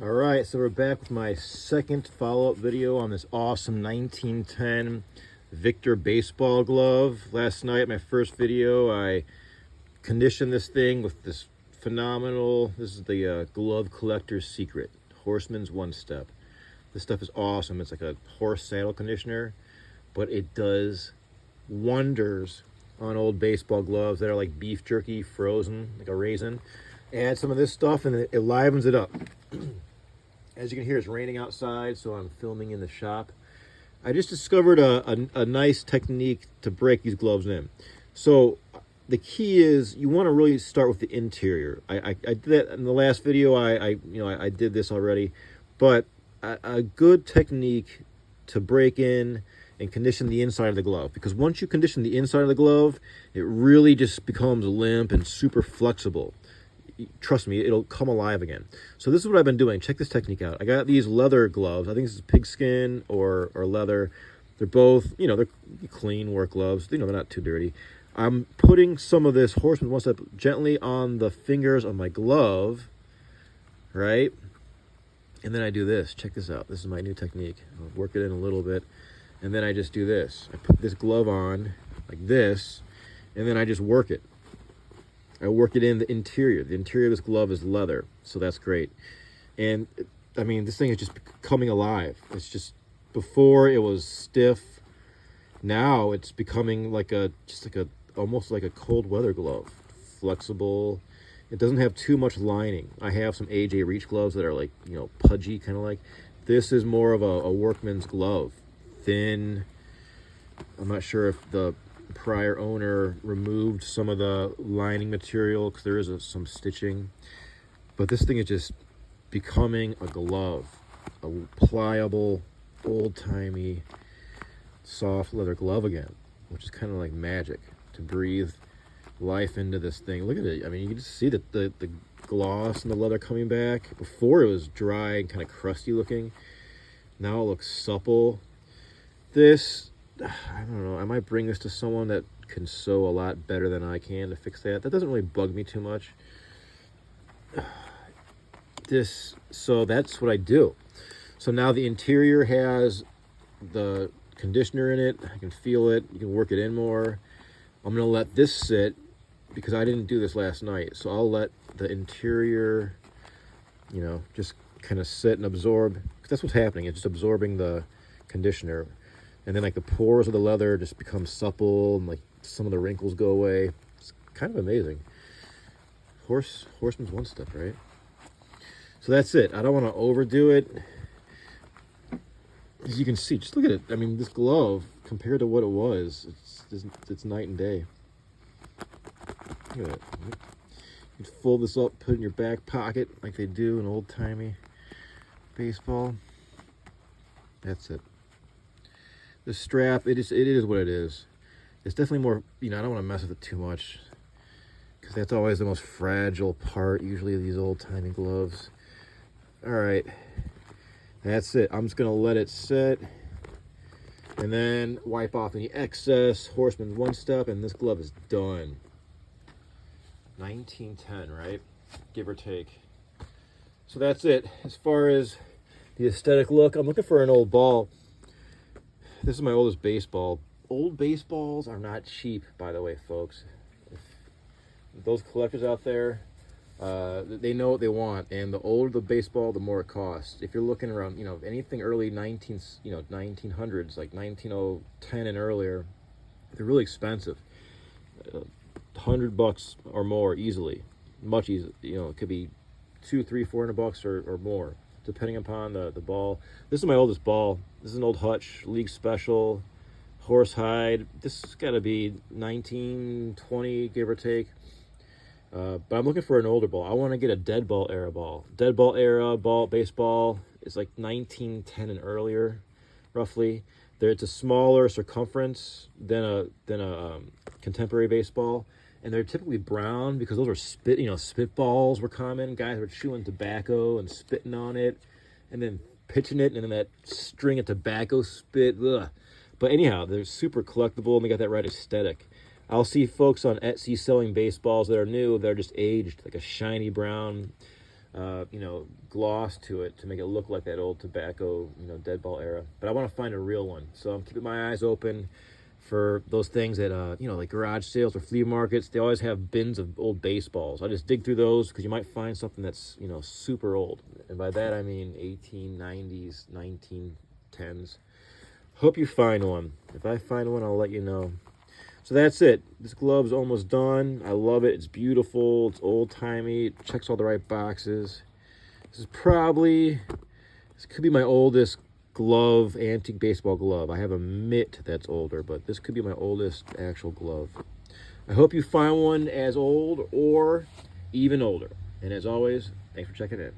All right, so we're back with my second follow-up video on this awesome 1910 Victor baseball glove. Last night, my first video, I conditioned this thing with this phenomenal, this is the glove collector's secret, Horseman's One Step. This stuff is awesome. It's like a horse saddle conditioner, but it does wonders on old baseball gloves that are like beef jerky frozen, like a raisin. Add some of this stuff and it livens it up. As you can hear, it's raining outside, so I'm filming in the shop. I just discovered a nice technique to break these gloves in. So the key is you want to really start with the interior. I did that in the last video. I did this already, but a good technique to break in and condition the inside of the glove, because once you condition the inside of the glove, it really just becomes limp and super flexible. Trust me, it'll come alive again. So this is what I've been doing. Check this technique out. I got these leather gloves. I think this is pigskin or leather. They're both, they're clean work gloves. They're not too dirty. I'm putting some of this Horseman's One Step gently on the fingers of my glove, right? And then I do this. Check this out. This is my new technique. I'll work it in a little bit. And then I just do this. I put this glove on like this, and then I just work it. I work it in the interior. The interior of this glove is leather, so that's great. And I mean, this thing is just coming alive. It's just, before it was stiff. Now it's becoming like almost like a cold weather glove. Flexible. It doesn't have too much lining. I have some AJ Reach gloves that are like, pudgy, kind of like. This is more of a workman's glove. Thin. I'm not sure if the prior owner removed some of the lining material, because there is some stitching, but this thing is just becoming a glove, a pliable, old-timey, soft leather glove again, which is kind of like magic to breathe life into this thing. Look at it. I mean, you can just see that the gloss and the leather coming back. Before, it was dry and kind of crusty looking. Now it looks supple. This, I don't know, I might bring this to someone that can sew a lot better than I can to fix that. That doesn't really bug me too much. So that's what I do. So now the interior has the conditioner in it. I can feel it. You can work it in more. I'm going to let this sit, because I didn't do this last night. So I'll let the interior, just kind of sit and absorb. Because that's what's happening. It's just absorbing the conditioner. And then like the pores of the leather just become supple, and like some of the wrinkles go away. It's kind of amazing. Horseman's One Step, right? So that's it. I don't want to overdo it. As you can see, just look at it. I mean, this glove, compared to what it was, it's night and day. Look at it. You can fold this up, put it in your back pocket like they do in old-timey baseball. That's it. The strap, it is what it is. It's definitely more, I don't want to mess with it too much, because that's always the most fragile part, usually, of these old-timey gloves. All right, that's it. I'm just going to let it sit and then wipe off any excess. Horseman's One Step, and this glove is done. 1910, right? Give or take. So that's it. As far as the aesthetic look, I'm looking for an old ball. This is my oldest baseball. Old baseballs are not cheap, by the way, folks. If those collectors out there, they know what they want, and the older the baseball, the more it costs. If you're looking around, anything early 1900s, like 1910 and earlier, they're really expensive. $100 or more easily, much easy. It could be $200, $300, $400 or more, depending upon the ball. This is my oldest ball. This is an old Hutch League Special horsehide. This has got to be 1920, give or take. But I'm looking for an older ball. I want to get a dead ball era ball. Dead ball era ball baseball is like 1910 and earlier, roughly. It's a smaller circumference than a contemporary baseball, and they're typically brown, because those were spitballs were common. Guys were chewing tobacco and spitting on it, and then pitching it, and then that string of tobacco spit. Ugh. But anyhow, they're super collectible, and they got that right aesthetic. I'll see folks on Etsy selling baseballs that are new, that are just aged, like a shiny brown you know, gloss to it to make it look like that old tobacco, you know, dead ball era. But I want to find a real one, so I'm keeping my eyes open for those things that, you know, like garage sales or flea markets. They always have bins of old baseballs. I just dig through those because you might find something that's, you know, super old. And by that, I mean 1890s, 1910s. Hope you find one. If I find one, I'll let you know. So that's it. This glove's almost done. I love it. It's beautiful. It's old-timey. It checks all the right boxes. This could be my oldest glove, antique baseball glove. I have a mitt that's older, but this could be my oldest actual glove. I hope you find one as old or even older. And as always, thanks for checking in.